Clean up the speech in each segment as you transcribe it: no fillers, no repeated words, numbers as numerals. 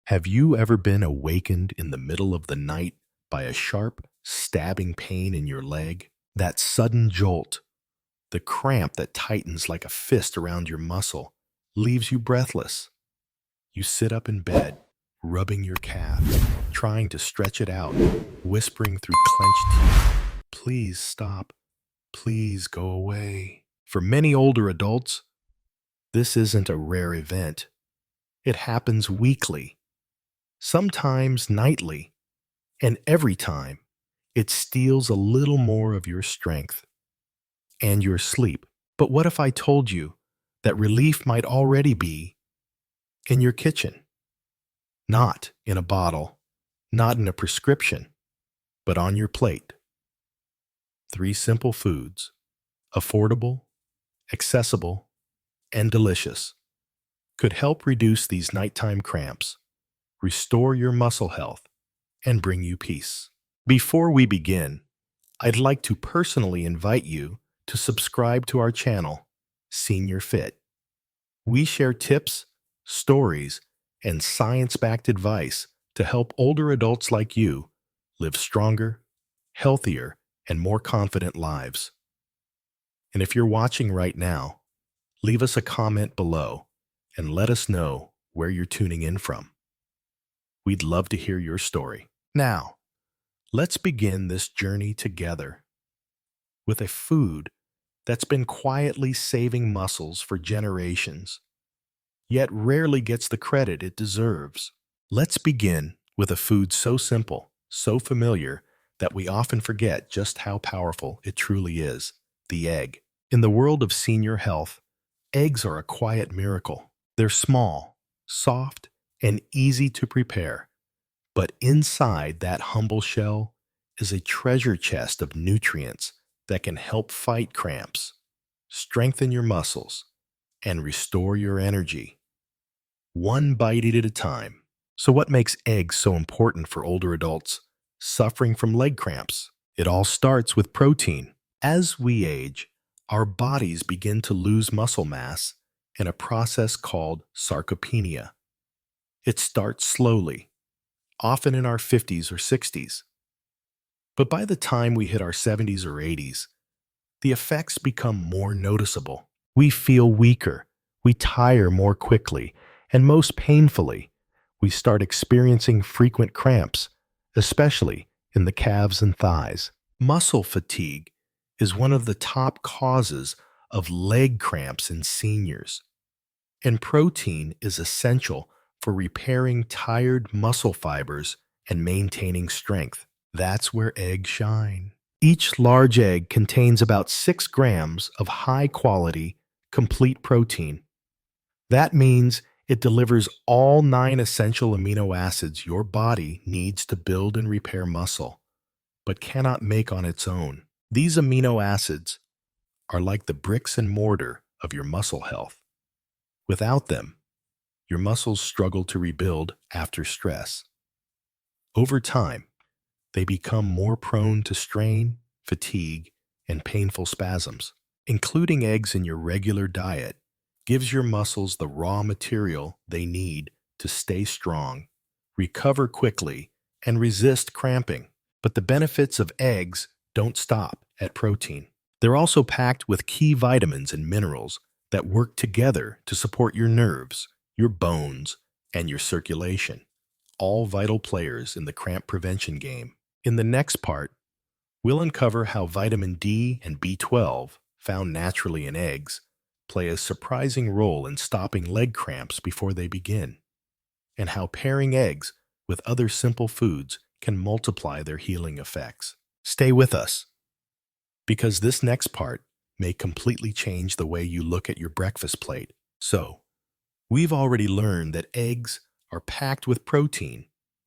Have you ever been awakened in the middle of the night by a sharp, stabbing pain in your leg? That sudden jolt, the cramp that tightens like a fist around your muscle, leaves you breathless. You sit up in bed, rubbing your calf, trying to stretch it out, whispering through clenched teeth, "Please stop. Please go away." For many older adults, this isn't a rare event. It happens weekly, sometimes nightly, and every time it steals a little more of your strength and your sleep. But what if I told you that relief might already be in your kitchen? Not in a bottle, not in a prescription, but on your plate. 3 simple foods, affordable, accessible, and delicious, could help reduce these nighttime cramps, restore your muscle health, and bring you peace. Before we begin, I'd like to personally invite you to subscribe to our channel, Senior Fit. We share tips, stories, and science-backed advice to help older adults like you live stronger, healthier, and more confident lives. And if you're watching right now, leave us a comment below and let us know where you're tuning in from. We'd love to hear your story. Now, let's begin this journey together with a food that's been quietly saving muscles for generations, yet rarely gets the credit it deserves. Let's begin with a food so simple, so familiar, that we often forget just how powerful it truly is: the egg. In the world of senior health, eggs are a quiet miracle. They're small, soft, and easy to prepare. But inside that humble shell is a treasure chest of nutrients that can help fight cramps, strengthen your muscles, and restore your energy, one bite at a time. So what makes eggs so important for older adults suffering from leg cramps? It all starts with protein. As we age, our bodies begin to lose muscle mass in a process called sarcopenia. It starts slowly, often in our 50s or 60s. But by the time we hit our 70s or 80s, the effects become more noticeable. We feel weaker, we tire more quickly, and most painfully, we start experiencing frequent cramps, especially in the calves and thighs. Muscle fatigue is one of the top causes of leg cramps in seniors, and protein is essential for repairing tired muscle fibers and maintaining strength. That's where eggs shine. Each large egg contains about 6 grams of high-quality, complete protein. That means it delivers all 9 essential amino acids your body needs to build and repair muscle, but cannot make on its own. These amino acids are like the bricks and mortar of your muscle health. Without them, your muscles struggle to rebuild after stress. Over time, they become more prone to strain, fatigue, and painful spasms. Including eggs in your regular diet gives your muscles the raw material they need to stay strong, recover quickly, and resist cramping. But the benefits of eggs don't stop at protein. They're also packed with key vitamins and minerals that work together to support your nerves, your bones, and your circulation, all vital players in the cramp prevention game. In the next part, we'll uncover how vitamin D and B12, found naturally in eggs, play a surprising role in stopping leg cramps before they begin, and how pairing eggs with other simple foods can multiply their healing effects. Stay with us, because this next part may completely change the way you look at your breakfast plate. So, we've already learned that eggs are packed with protein,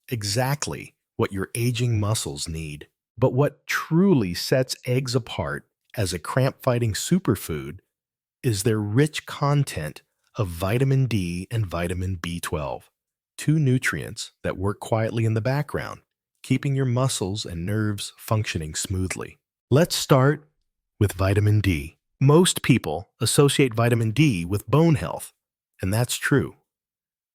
exactly what your aging muscles need. But what truly sets eggs apart as a cramp-fighting superfood is their rich content of vitamin D and vitamin B12, 2 nutrients that work quietly in the background, keeping your muscles and nerves functioning smoothly. Let's start with vitamin D. Most people associate vitamin D with bone health, and that's true.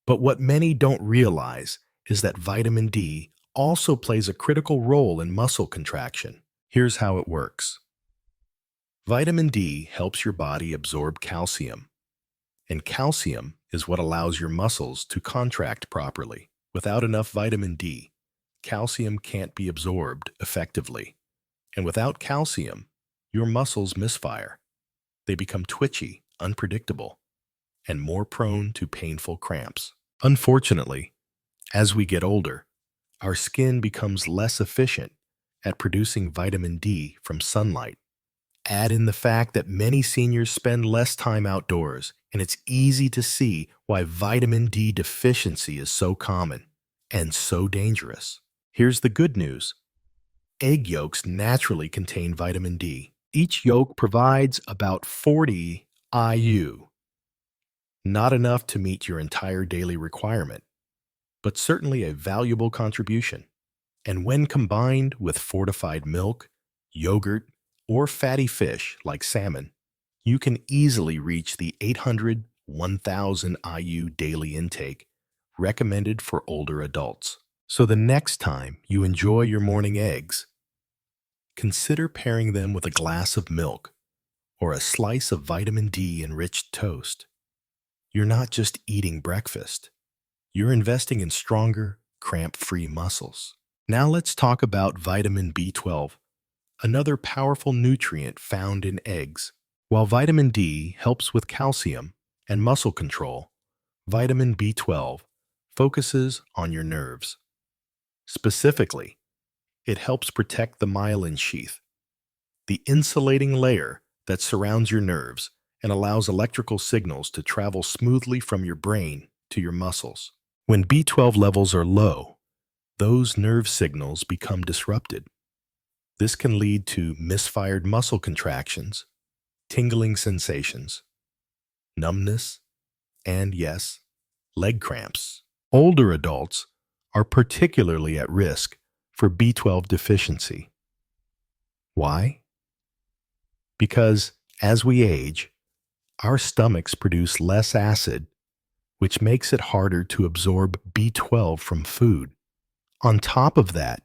But what many don't realize is that vitamin D also plays a critical role in muscle contraction. Here's how it works. Vitamin D helps your body absorb calcium, and calcium is what allows your muscles to contract properly. Without enough vitamin D, calcium can't be absorbed effectively. And without calcium, your muscles misfire. They become twitchy, unpredictable, and more prone to painful cramps. Unfortunately, as we get older, our skin becomes less efficient at producing vitamin D from sunlight. Add in the fact that many seniors spend less time outdoors, and it's easy to see why vitamin D deficiency is so common and so dangerous. Here's the good news. Egg yolks naturally contain vitamin D. Each yolk provides about 40 IU. Not enough to meet your entire daily requirement, but certainly a valuable contribution. And when combined with fortified milk, yogurt, or fatty fish like salmon, you can easily reach the 800-1000 IU daily intake recommended for older adults. So the next time you enjoy your morning eggs, consider pairing them with a glass of milk or a slice of vitamin D-enriched toast. You're not just eating breakfast. You're investing in stronger, cramp-free muscles. Now let's talk about vitamin B12, another powerful nutrient found in eggs. While vitamin D helps with calcium and muscle control, vitamin B12 focuses on your nerves. Specifically, it helps protect the myelin sheath, the insulating layer that surrounds your nerves and allows electrical signals to travel smoothly from your brain to your muscles. When B12 levels are low, those nerve signals become disrupted. This can lead to misfired muscle contractions, tingling sensations, numbness, and yes, leg cramps. Older adults are particularly at risk for B12 deficiency. Why? Because as we age, our stomachs produce less acid, which makes it harder to absorb B12 from food. On top of that,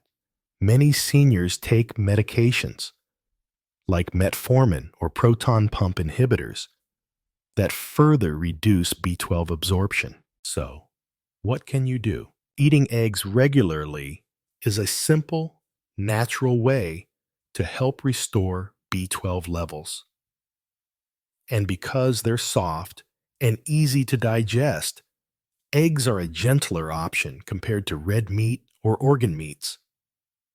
many seniors take medications like metformin or proton pump inhibitors that further reduce B12 absorption. So, what can you do? Eating eggs regularly is a simple, natural way to help restore B12 levels. And because they're soft and easy to digest, eggs are a gentler option compared to red meat or organ meats,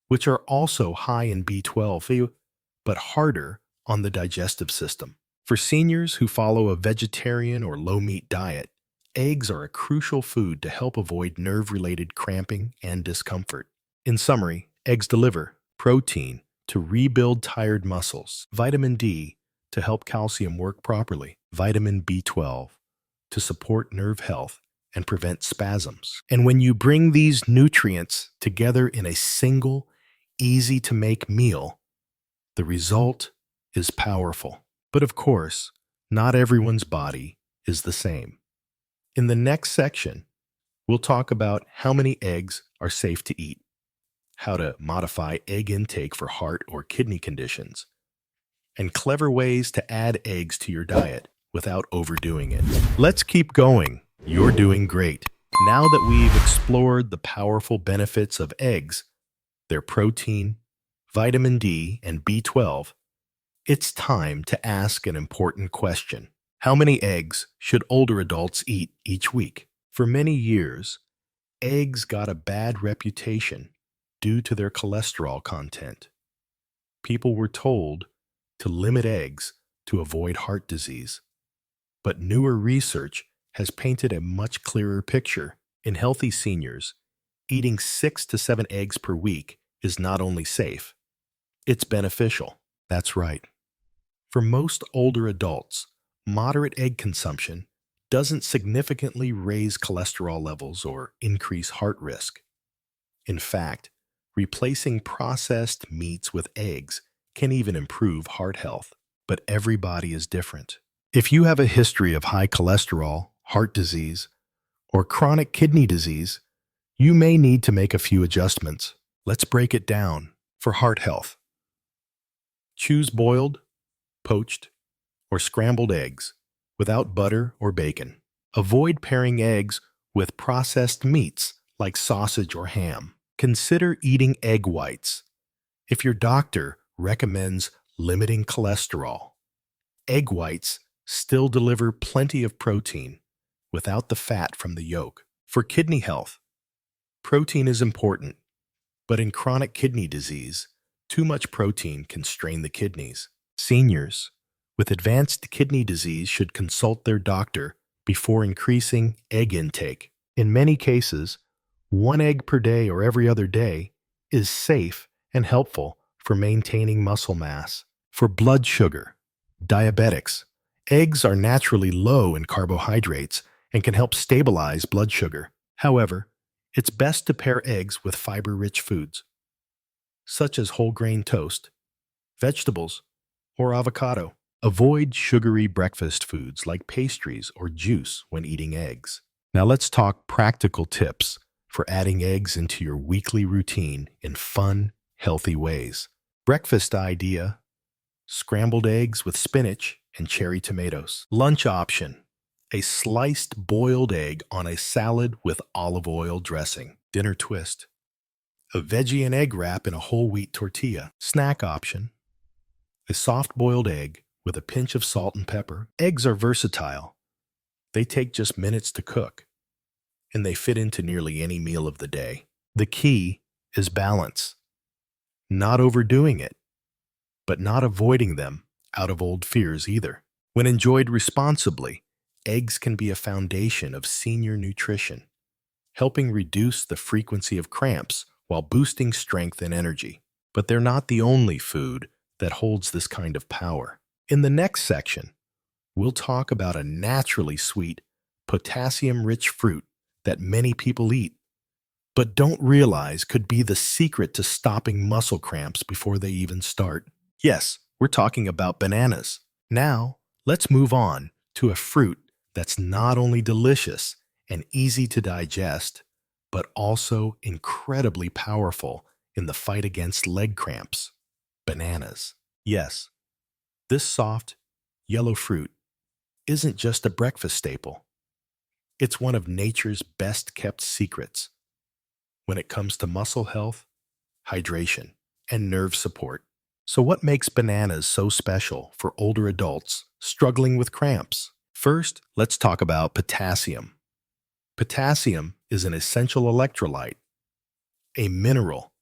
which are also high in B12, but harder on the digestive system. For seniors who follow a vegetarian or low-meat diet, eggs are a crucial food to help avoid nerve-related cramping and discomfort. In summary, eggs deliver protein to rebuild tired muscles, vitamin D to help calcium work properly, vitamin B12 to support nerve health and prevent spasms. And when you bring these nutrients together in a single, easy-to-make meal, the result is powerful. But of course, not everyone's body is the same. In the next section, we'll talk about how many eggs are safe to eat, how to modify egg intake for heart or kidney conditions, and clever ways to add eggs to your diet without overdoing it. Let's keep going. You're doing great. Now that we've explored the powerful benefits of eggs, their protein, vitamin D, and B12, it's time to ask an important question. How many eggs should older adults eat each week? For many years, eggs got a bad reputation due to their cholesterol content. People were told to limit eggs to avoid heart disease. But newer research has painted a much clearer picture. In healthy seniors, eating 6 to 7 eggs per week is not only safe, it's beneficial. That's right. For most older adults, moderate egg consumption doesn't significantly raise cholesterol levels or increase heart risk. In fact, replacing processed meats with eggs can even improve heart health. But everybody is different. If you have a history of high cholesterol, heart disease, or chronic kidney disease, you may need to make a few adjustments. Let's break it down. For heart health, choose boiled, poached, or scrambled eggs without butter or bacon. Avoid pairing eggs with processed meats like sausage or ham. Consider eating egg whites if your doctor recommends limiting cholesterol. Egg whites still deliver plenty of protein without the fat from the yolk. For kidney health, protein is important, but in chronic kidney disease, too much protein can strain the kidneys. Seniors with advanced kidney disease should consult their doctor before increasing egg intake. In many cases, 1 egg per day or every other day is safe and helpful for maintaining muscle mass. For blood sugar, diabetics, eggs are naturally low in carbohydrates and can help stabilize blood sugar. However, it's best to pair eggs with fiber-rich foods, such as whole grain toast, vegetables, or avocado. Avoid sugary breakfast foods like pastries or juice when eating eggs. Now let's talk practical tips for adding eggs into your weekly routine in fun, healthy ways. Breakfast idea: scrambled eggs with spinach and cherry tomatoes. Lunch option: a sliced boiled egg on a salad with olive oil dressing. Dinner twist: a veggie and egg wrap in a whole wheat tortilla. Snack option: a soft boiled egg with a pinch of salt and pepper. Eggs are versatile. They take just minutes to cook, and they fit into nearly any meal of the day. The key is balance. Not overdoing it, but not avoiding them out of old fears either. When enjoyed responsibly, eggs can be a foundation of senior nutrition, helping reduce the frequency of cramps while boosting strength and energy. But they're not the only food that holds this kind of power. In the next section, we'll talk about a naturally sweet, potassium-rich fruit that many people eat, but don't realize could be the secret to stopping muscle cramps before they even start. Yes, we're talking about bananas. Now, let's move on to a fruit that's not only delicious and easy to digest, but also incredibly powerful in the fight against leg cramps. Bananas. Yes, this soft, yellow fruit isn't just a breakfast staple. It's one of nature's best-kept secrets when it comes to muscle health, hydration, and nerve support. So what makes bananas so special for older adults struggling with cramps? First, let's talk about potassium. Potassium is an essential electrolyte, a mineral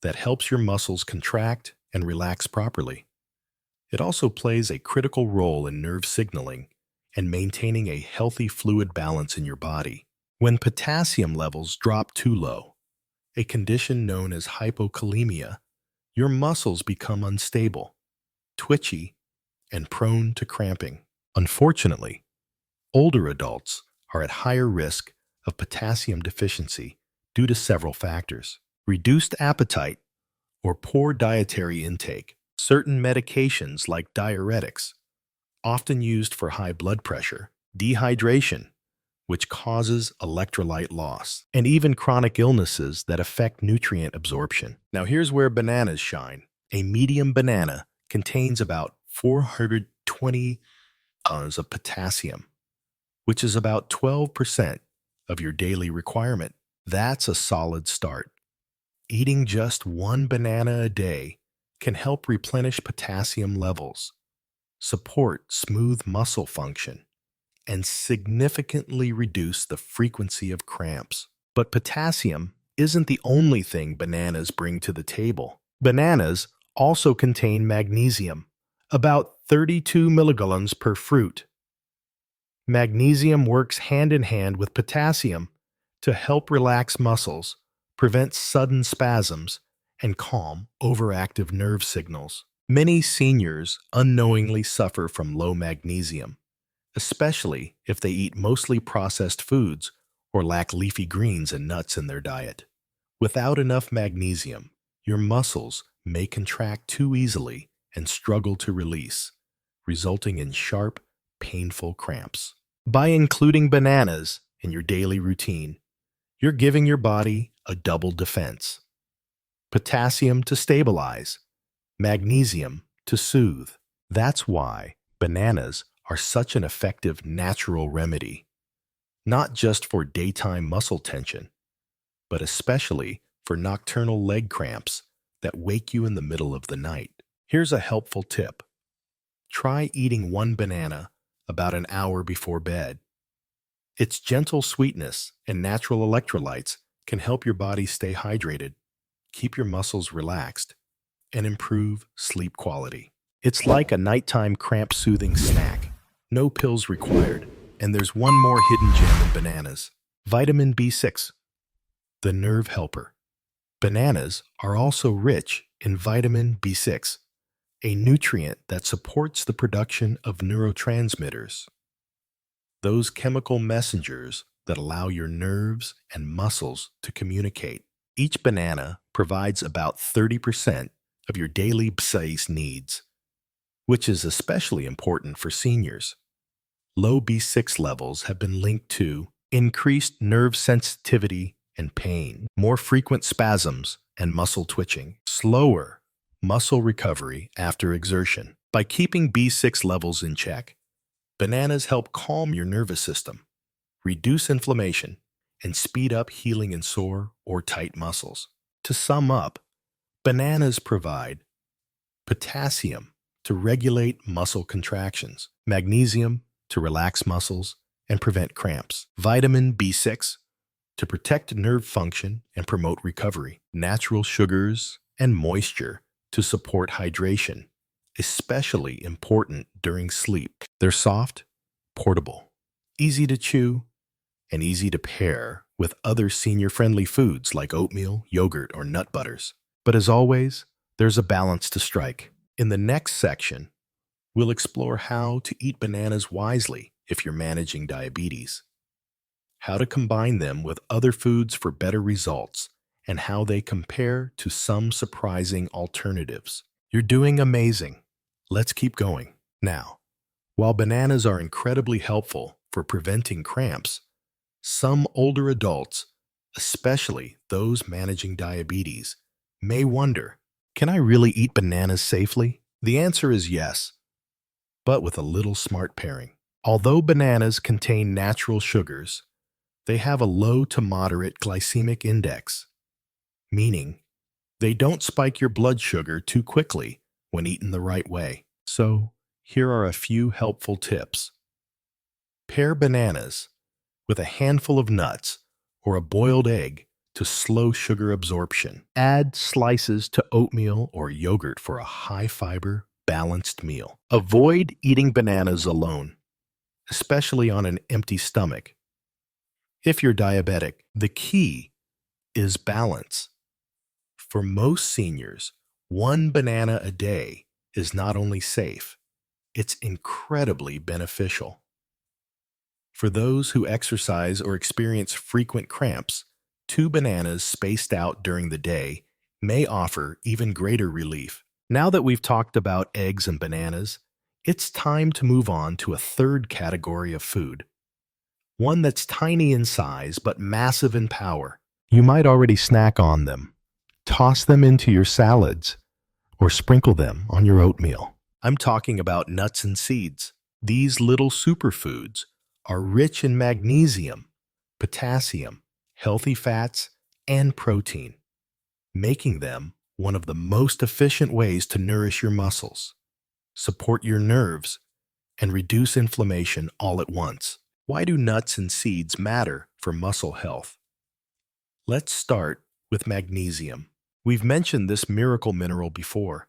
that helps your muscles contract and relax properly. It also plays a critical role in nerve signaling and maintaining a healthy fluid balance in your body. When potassium levels drop too low, a condition known as hypokalemia, your muscles become unstable, twitchy, and prone to cramping. Unfortunately, older adults are at higher risk of potassium deficiency due to several factors: reduced appetite or poor dietary intake, certain medications like diuretics, often used for high blood pressure, dehydration, which causes electrolyte loss, and even chronic illnesses that affect nutrient absorption. Now here's where bananas shine. A medium banana contains about 420 tons of potassium, which is about 12% of your daily requirement. That's a solid start. Eating just one banana a day can help replenish potassium levels, support smooth muscle function, and significantly reduce the frequency of cramps. But potassium isn't the only thing bananas bring to the table. Bananas also contain magnesium, about 32 milligrams per fruit. Magnesium works hand in hand with potassium to help relax muscles, prevent sudden spasms, and calm overactive nerve signals. Many seniors unknowingly suffer from low magnesium, especially if they eat mostly processed foods or lack leafy greens and nuts in their diet. Without enough magnesium, your muscles may contract too easily and struggle to release, resulting in sharp, painful cramps. By including bananas in your daily routine, you're giving your body a double defense. Potassium to stabilize, magnesium to soothe. That's why bananas are such an effective natural remedy, not just for daytime muscle tension, but especially for nocturnal leg cramps that wake you in the middle of the night. Here's a helpful tip. Try eating one banana about an hour before bed. Its gentle sweetness and natural electrolytes can help your body stay hydrated, keep your muscles relaxed, and improve sleep quality. It's like a nighttime cramp-soothing snack. No pills required. And there's one more hidden gem in bananas. Vitamin B6, the nerve helper. Bananas are also rich in vitamin B6, a nutrient that supports the production of neurotransmitters, those chemical messengers that allow your nerves and muscles to communicate. Each banana provides about 30% of your daily B6 needs, which is especially important for seniors. Low B6 levels have been linked to increased nerve sensitivity and pain, more frequent spasms and muscle twitching, slower muscle recovery after exertion. By keeping B6 levels in check, bananas help calm your nervous system, reduce inflammation, and speed up healing in sore or tight muscles. To sum up, bananas provide potassium to regulate muscle contractions, magnesium to relax muscles and prevent cramps, vitamin B6 to protect nerve function and promote recovery, natural sugars and moisture to support hydration, especially important during sleep. They're soft, portable, easy to chew, and easy to pair with other senior-friendly foods like oatmeal, yogurt, or nut butters. But as always, there's a balance to strike. In the next section, we'll explore how to eat bananas wisely if you're managing diabetes, how to combine them with other foods for better results, and how they compare to some surprising alternatives. You're doing amazing. Let's keep going. Now, while bananas are incredibly helpful for preventing cramps, some older adults, especially those managing diabetes, may wonder, can I really eat bananas safely? The answer is yes, but with a little smart pairing. Although bananas contain natural sugars, they have a low to moderate glycemic index, meaning they don't spike your blood sugar too quickly when eaten the right way. So, here are a few helpful tips. Pair bananas with a handful of nuts or a boiled egg to slow sugar absorption. Add slices to oatmeal or yogurt for a high-fiber, balanced meal. Avoid eating bananas alone, especially on an empty stomach. If you're diabetic, the key is balance. For most seniors, one banana a day is not only safe, it's incredibly beneficial. For those who exercise or experience frequent cramps, 2 bananas spaced out during the day may offer even greater relief. Now that we've talked about eggs and bananas, it's time to move on to a third category of food. One that's tiny in size but massive in power. You might already snack on them. Toss them into your salads or sprinkle them on your oatmeal. I'm talking about nuts and seeds. These little superfoods are rich in magnesium, potassium, healthy fats, and protein, making them one of the most efficient ways to nourish your muscles, support your nerves, and reduce inflammation all at once. Why do nuts and seeds matter for muscle health? Let's start with magnesium. We've mentioned this miracle mineral before,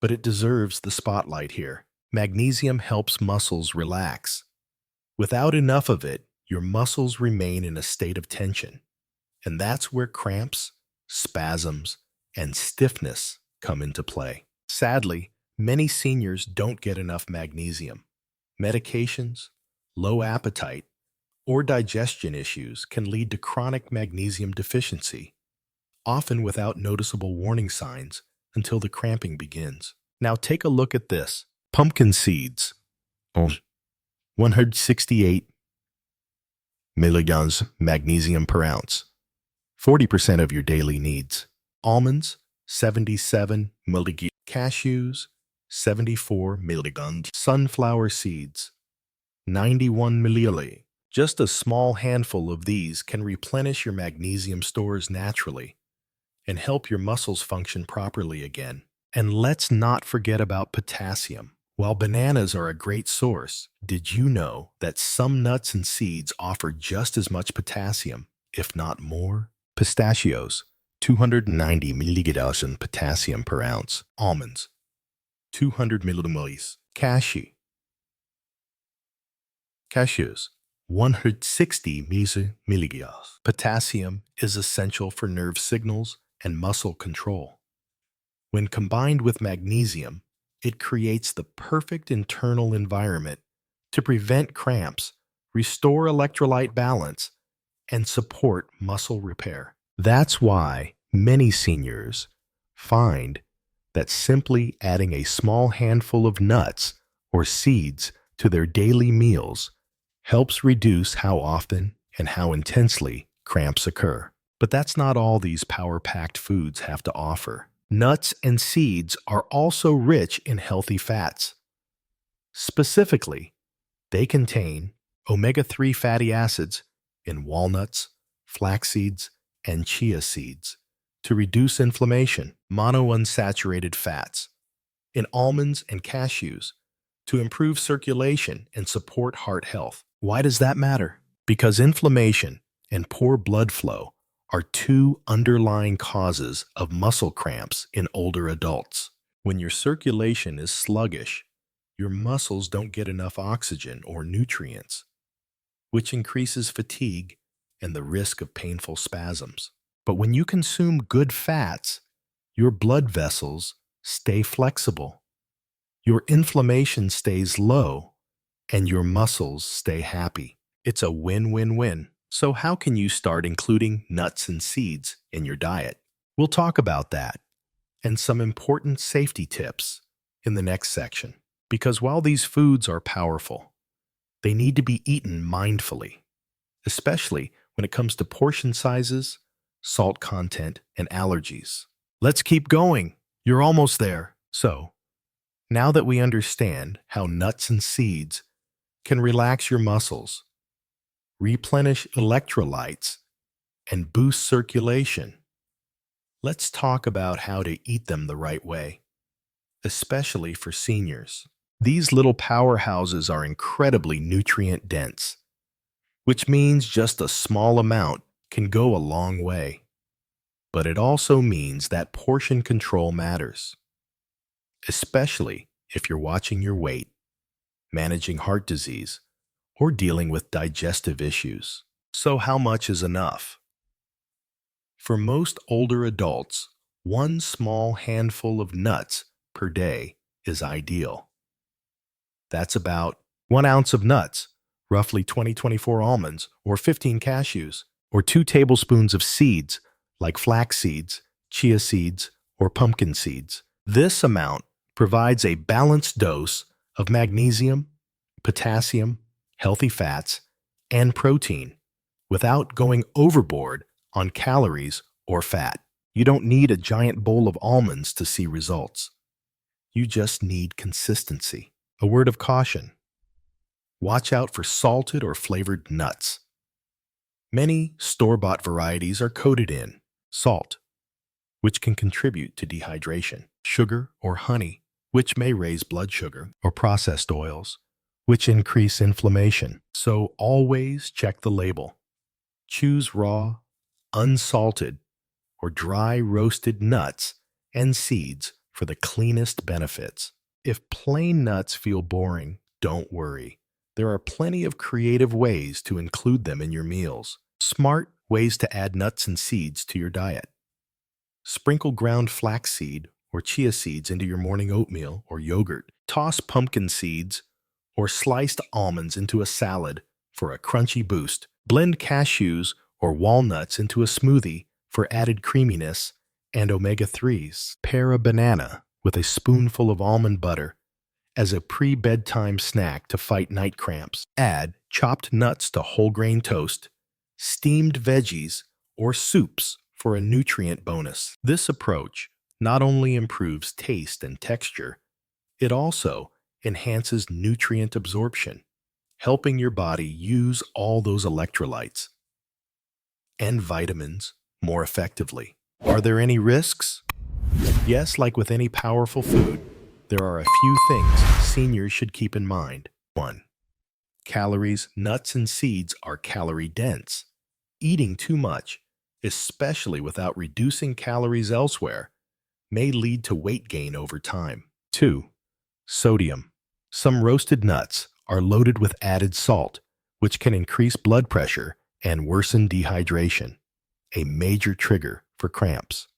but it deserves the spotlight here. Magnesium helps muscles relax. Without enough of it, your muscles remain in a state of tension, and that's where cramps, spasms, and stiffness come into play. Sadly, many seniors don't get enough magnesium. Medications, low appetite, or digestion issues can lead to chronic magnesium deficiency, often without noticeable warning signs until the cramping begins. Now take a look at this. Pumpkin seeds, 168 milligrams magnesium per ounce, 40% of your daily needs. Almonds, 77 milligrams. Cashews, 74 milligrams. Sunflower seeds, 91 milligrams. Just a small handful of these can replenish your magnesium stores naturally and help your muscles function properly again. And let's not forget about potassium. While bananas are a great source, did you know that some nuts and seeds offer just as much potassium, if not more? Pistachios, 290 milligrams in potassium per ounce. Almonds, 200 milligrams. Cashews, 160 milligrams. Potassium is essential for nerve signals and muscle control. When combined with magnesium, it creates the perfect internal environment to prevent cramps, restore electrolyte balance, and support muscle repair. That's why many seniors find that simply adding a small handful of nuts or seeds to their daily meals helps reduce how often and how intensely cramps occur. But that's not all these power-packed foods have to offer. Nuts and seeds are also rich in healthy fats. Specifically, they contain omega-3 fatty acids in walnuts, flax seeds, and chia seeds to reduce inflammation, monounsaturated fats in almonds and cashews to improve circulation and support heart health. Why does that matter? Because inflammation and poor blood flow are two underlying causes of muscle cramps in older adults. When your circulation is sluggish, your muscles don't get enough oxygen or nutrients, which increases fatigue and the risk of painful spasms. But when you consume good fats, your blood vessels stay flexible, your inflammation stays low, and your muscles stay happy. It's a win-win-win. So how can you start including nuts and seeds in your diet? We'll talk about that and some important safety tips in the next section. Because while these foods are powerful, they need to be eaten mindfully, especially when it comes to portion sizes, salt content, and allergies. Let's keep going. You're almost there. So, now that we understand how nuts and seeds can relax your muscles, replenish electrolytes, and boost circulation, let's talk about how to eat them the right way, especially for seniors. These little powerhouses are incredibly nutrient-dense, which means just a small amount can go a long way. But it also means that portion control matters, especially if you're watching your weight, managing heart disease, or dealing with digestive issues. So how much is enough? For most older adults, one small handful of nuts per day is ideal. That's about 1 ounce of nuts, roughly 24 almonds, or 15 cashews, or 2 tablespoons of seeds like flax seeds, chia seeds, or pumpkin seeds. This amount provides a balanced dose of magnesium, potassium, healthy fats, and protein without going overboard on calories or fat. You don't need a giant bowl of almonds to see results. You just need consistency. A word of caution: watch out for salted or flavored nuts. Many store-bought varieties are coated in salt, which can contribute to dehydration, sugar or honey, which may raise blood sugar, or processed oils, which increase inflammation. So always check the label. Choose raw, unsalted, or dry roasted nuts and seeds for the cleanest benefits. If plain nuts feel boring, don't worry. There are plenty of creative ways to include them in your meals. Smart ways to add nuts and seeds to your diet. Sprinkle ground flaxseed or chia seeds into your morning oatmeal or yogurt. Toss pumpkin seeds or sliced almonds into a salad for a crunchy boost. Blend cashews or walnuts into a smoothie for added creaminess and omega-3s. Pair a banana with a spoonful of almond butter as a pre-bedtime snack to fight night cramps. Add chopped nuts to whole grain toast, steamed veggies, or soups for a nutrient bonus. This approach not only improves taste and texture, it also enhances nutrient absorption, helping your body use all those electrolytes and vitamins more effectively. Are there any risks? Yes, like with any powerful food, there are a few things seniors should keep in mind. 1. Calories. Nuts and seeds are calorie dense. Eating too much, especially without reducing calories elsewhere, may lead to weight gain over time. 2. Sodium. Some roasted nuts are loaded with added salt, which can increase blood pressure and worsen dehydration, a major trigger for cramps.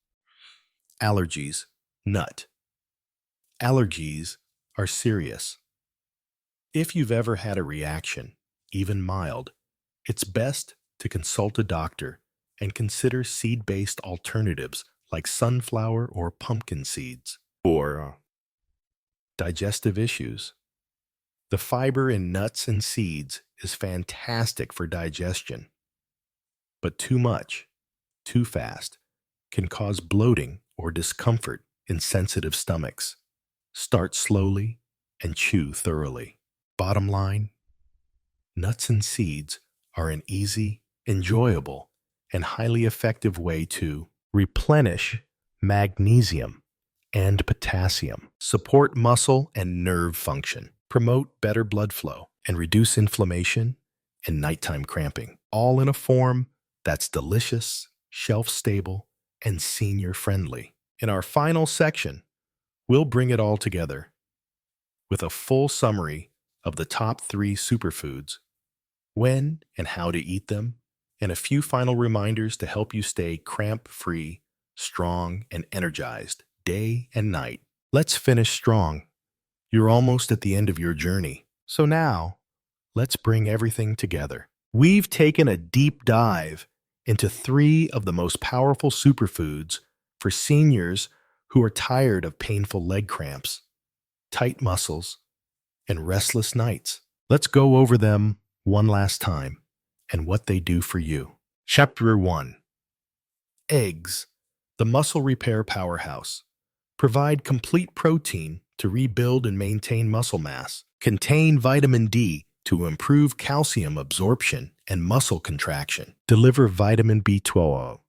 Allergies. Nut allergies are serious. If you've ever had a reaction, even mild, it's best to consult a doctor and consider seed-based alternatives like sunflower or pumpkin seeds. Or digestive issues. The fiber in nuts and seeds is fantastic for digestion, but too much, too fast, can cause bloating or discomfort in sensitive stomachs. Start slowly and chew thoroughly. Bottom line, nuts and seeds are an easy, enjoyable, and highly effective way to replenish magnesium and potassium, support muscle and nerve function, promote better blood flow, and reduce inflammation and nighttime cramping, all in a form that's delicious, shelf-stable, and senior-friendly. In our final section, we'll bring it all together with a full summary of the top 3 superfoods, when and how to eat them, and a few final reminders to help you stay cramp-free, strong, and energized day and night. Let's finish strong. You're almost at the end of your journey. So now, let's bring everything together. We've taken a deep dive into 3 of the most powerful superfoods for seniors who are tired of painful leg cramps, tight muscles, and restless nights. Let's go over them one last time and what they do for you. Chapter 1. Eggs, the muscle repair powerhouse. Provide complete protein to rebuild and maintain muscle mass. Contain vitamin D to improve calcium absorption and muscle contraction. Deliver vitamin B12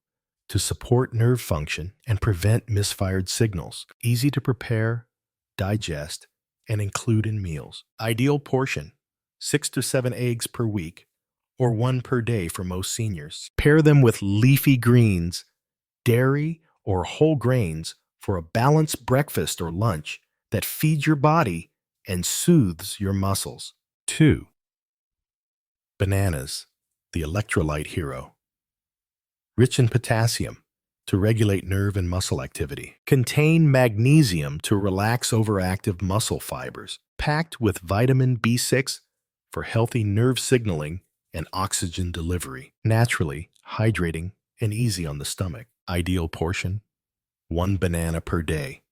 to support nerve function and prevent misfired signals. Easy to prepare, digest, and include in meals. Ideal portion, 6 to 7 eggs per week, or 1 per day for most seniors. Pair them with leafy greens, dairy, or whole grains for a balanced breakfast or lunch that feeds your body and soothes your muscles. 2. Bananas, the electrolyte hero. Rich in potassium to regulate nerve and muscle activity. Contain magnesium to relax overactive muscle fibers. Packed with vitamin B6 for healthy nerve signaling and oxygen delivery. Naturally hydrating and easy on the stomach. Ideal portion, 1 banana per day,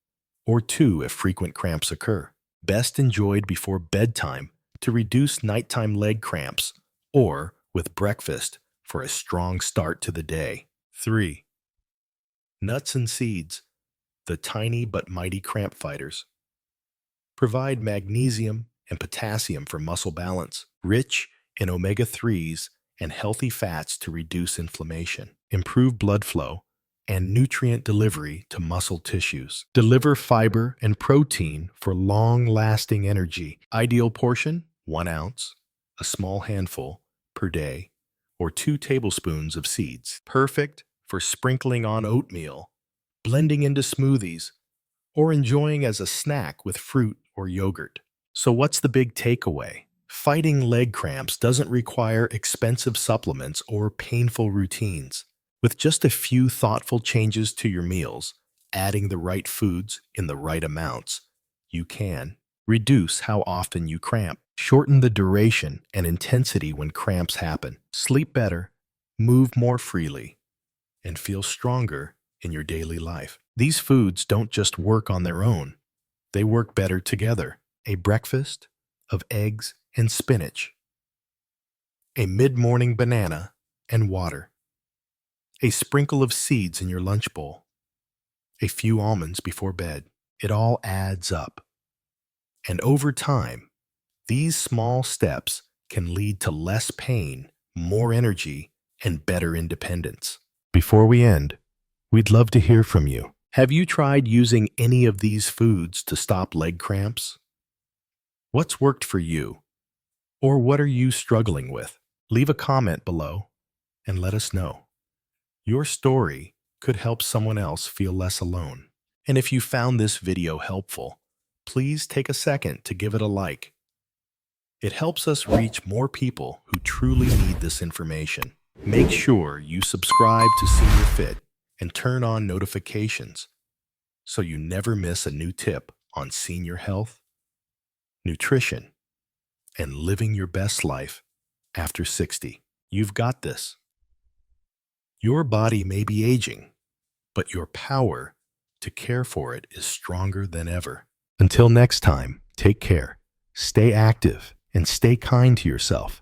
or 2 if frequent cramps occur. Best enjoyed before bedtime to reduce nighttime leg cramps, or with breakfast for a strong start to the day. 3. Nuts and seeds, the tiny but mighty cramp fighters. Provide magnesium and potassium for muscle balance, rich in omega-3s and healthy fats to reduce inflammation, improve blood flow, and nutrient delivery to muscle tissues. Deliver fiber and protein for long-lasting energy. Ideal portion, 1 ounce, a small handful per day, or 2 tablespoons of seeds. Perfect for sprinkling on oatmeal, blending into smoothies, or enjoying as a snack with fruit or yogurt. So what's the big takeaway? Fighting leg cramps doesn't require expensive supplements or painful routines. With just a few thoughtful changes to your meals, adding the right foods in the right amounts, you can reduce how often you cramp, shorten the duration and intensity when cramps happen, sleep better, move more freely, and feel stronger in your daily life. These foods don't just work on their own, they work better together. A breakfast of eggs and spinach, a mid-morning banana, and water, a sprinkle of seeds in your lunch bowl, a few almonds before bed. It all adds up. And over time, these small steps can lead to less pain, more energy, and better independence. Before we end, we'd love to hear from you. Have you tried using any of these foods to stop leg cramps? What's worked for you? Or what are you struggling with? Leave a comment below and let us know. Your story could help someone else feel less alone. And if you found this video helpful, please take a second to give it a like. It helps us reach more people who truly need this information. Make sure you subscribe to Senior Fit and turn on notifications so you never miss a new tip on senior health, nutrition, and living your best life after 60. You've got this. Your body may be aging, but your power to care for it is stronger than ever. Until next time, take care, stay active, and stay kind to yourself.